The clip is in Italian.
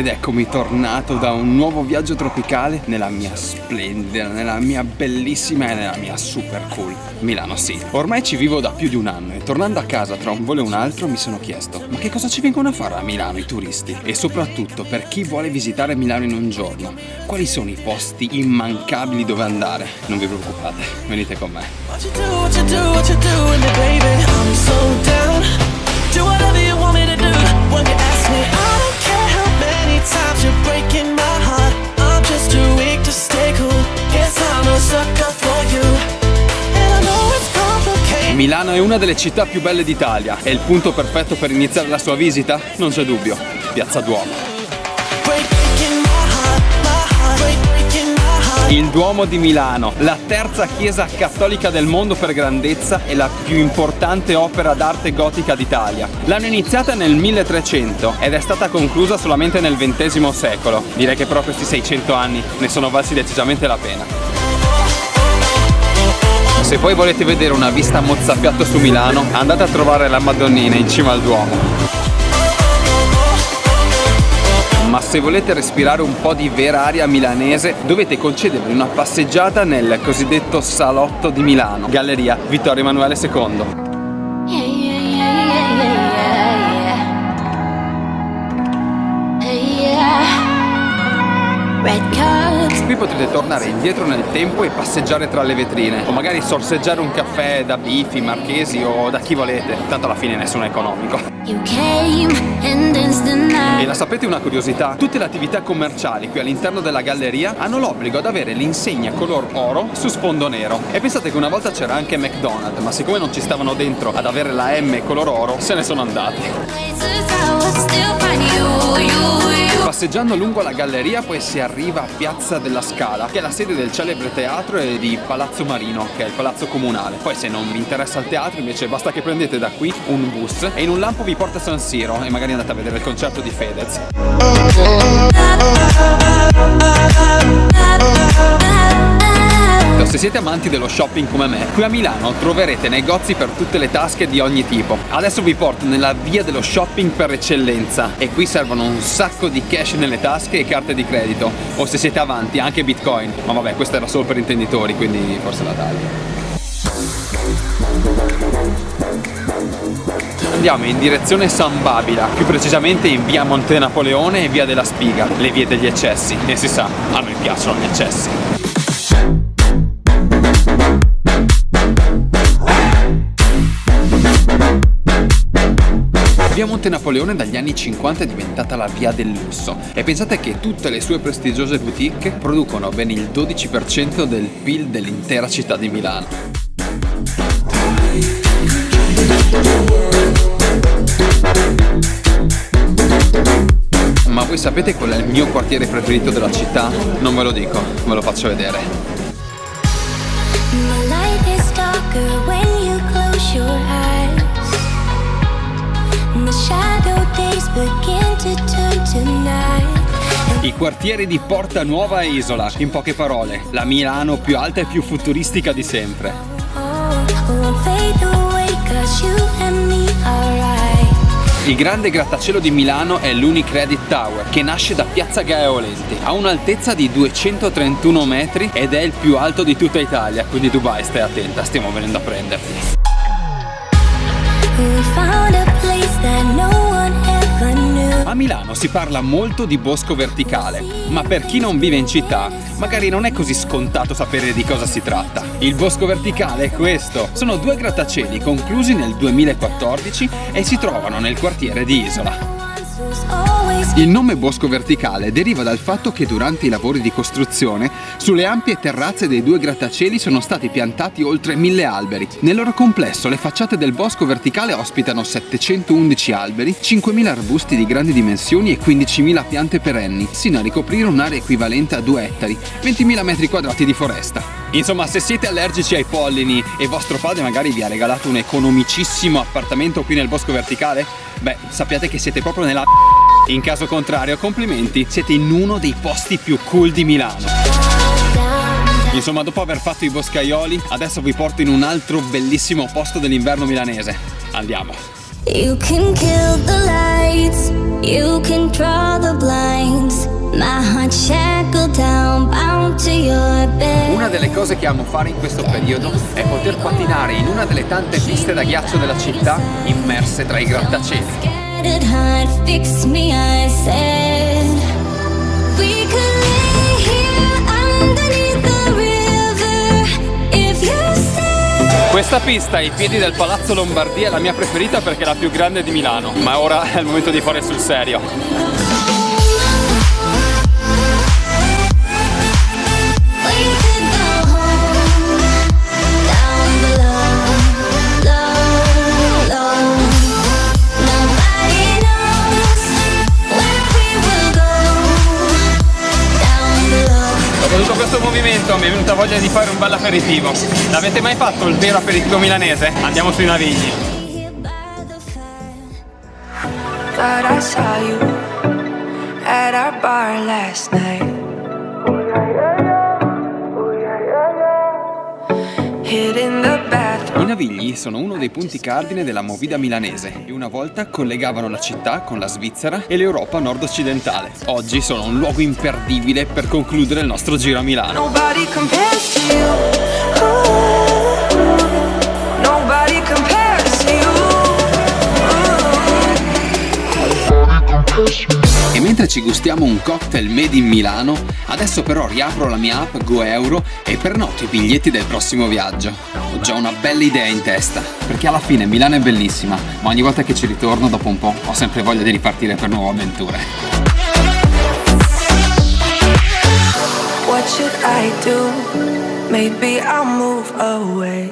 Ed eccomi tornato da un nuovo viaggio tropicale nella mia splendida, nella mia bellissima e nella mia super cool Milano City. Ormai ci vivo da più di un anno e tornando a casa tra un volo e un altro mi sono chiesto: ma che cosa ci vengono a fare a Milano i turisti? E soprattutto, per chi vuole visitare Milano in un giorno, quali sono i posti immancabili dove andare? Non vi preoccupate, venite con me. Milano è una delle città più belle d'Italia. È il punto perfetto per iniziare la sua visita? Non c'è dubbio, Piazza Duomo. Il Duomo di Milano, la terza chiesa cattolica del mondo per grandezza e la più importante opera d'arte gotica d'Italia. L'hanno iniziata nel 1300 ed è stata conclusa solamente nel XX secolo. Direi che però questi 600 anni ne sono valsi decisamente la pena. Se poi volete vedere una vista a mozzafiato su Milano, andate a trovare la Madonnina in cima al Duomo. Ma se volete respirare un po' di vera aria milanese, dovete concedervi una passeggiata nel cosiddetto Salotto di Milano, Galleria Vittorio Emanuele II. Qui potrete tornare indietro nel tempo e passeggiare tra le vetrine, o magari sorseggiare un caffè da Bifi, Marchesi o da chi volete, tanto alla fine nessuno è economico. E la sapete una curiosità? Tutte le attività commerciali qui all'interno della galleria hanno l'obbligo ad avere l'insegna color oro su sfondo nero. E pensate che una volta c'era anche McDonald's, ma siccome non ci stavano dentro ad avere la M color oro, se ne sono andati. Passeggiando lungo la galleria poi si arriva a Piazza della Scala, che è la sede del celebre teatro e di Palazzo Marino, che è il palazzo comunale. Poi se non vi interessa il teatro invece basta che prendete da qui un bus e in un lampo vi porta a San Siro e magari andate a vedere il concerto di Fedez. Se siete amanti dello shopping come me, qui a Milano troverete negozi per tutte le tasche di ogni tipo. Adesso vi porto nella via dello shopping per eccellenza e qui servono un sacco di cash nelle tasche e carte di credito, o se siete avanti anche Bitcoin, ma vabbè, questo era solo per intenditori, quindi forse la taglio. Andiamo in direzione San Babila, più precisamente in via Monte Napoleone e via della Spiga, le vie degli eccessi, e si sa, a noi piacciono gli eccessi. Via Monte Napoleone dagli anni 50 è diventata la via del lusso e pensate che tutte le sue prestigiose boutique producono ben il 12% del PIL dell'intera città di Milano. Ma voi sapete qual è il mio quartiere preferito della città? Non ve lo dico, ve lo faccio vedere. I quartieri di Porta Nuova e Isola, in poche parole, la Milano più alta e più futuristica di sempre. Il grande grattacielo di Milano è l'Unicredit Tower, che nasce da Piazza Gaiolenti. Ha un'altezza di 231 metri ed è il più alto di tutta Italia, quindi Dubai stai attenta, stiamo venendo a prenderti. A Milano si parla molto di bosco verticale, ma per chi non vive in città, magari non è così scontato sapere di cosa si tratta. Il bosco verticale è questo. Sono due grattacieli conclusi nel 2014 e si trovano nel quartiere di Isola. Il nome bosco verticale deriva dal fatto che durante i lavori di costruzione sulle ampie terrazze dei due grattacieli sono stati piantati oltre 1000 alberi. Nel loro complesso le facciate del bosco verticale ospitano 711 alberi, 5000 arbusti di grandi dimensioni e 15.000 piante perenni, sino a ricoprire un'area equivalente a 2 ettari, 20.000 metri quadrati di foresta. Insomma, se siete allergici ai pollini e vostro padre magari vi ha regalato un economicissimo appartamento qui nel bosco verticale, beh, sappiate che siete proprio nella... In caso contrario, complimenti, siete in uno dei posti più cool di Milano. Insomma, dopo aver fatto i boscaioli, adesso vi porto in un altro bellissimo posto dell'inverno milanese. Andiamo. You can kill the lights. You control the blinds. My heart shackled down, bound to your bed. Una delle cose che amo fare in questo periodo è poter pattinare in una delle tante piste da ghiaccio della città immerse tra i grattacieli. Scattered heart, fix me, I said. We could lay here underneath the river if you said. Questa pista ai piedi del Palazzo Lombardia è la mia preferita perché è la più grande di Milano, ma ora è il momento di fare sul serio. Dopo tutto questo movimento mi è venuta voglia di fare un bel aperitivo. L'avete mai fatto il vero aperitivo milanese? Andiamo sui Navigli. Thought I saw you at our bar last night. Hid in the bathroom. I Navigli sono uno dei punti cardine della movida milanese e una volta collegavano la città con la Svizzera e l'Europa nord-occidentale. Oggi sono un luogo imperdibile per concludere il nostro giro a Milano. Nobody compares to you. Nobody compares to you. E mentre ci gustiamo un cocktail made in Milano, adesso però riapro la mia app GoEuro e prenoto i biglietti del prossimo viaggio. Ho già una bella idea in testa, perché alla fine Milano è bellissima, ma ogni volta che ci ritorno dopo un po' ho sempre voglia di ripartire per nuove avventure. What should I do? Maybe I'll move away.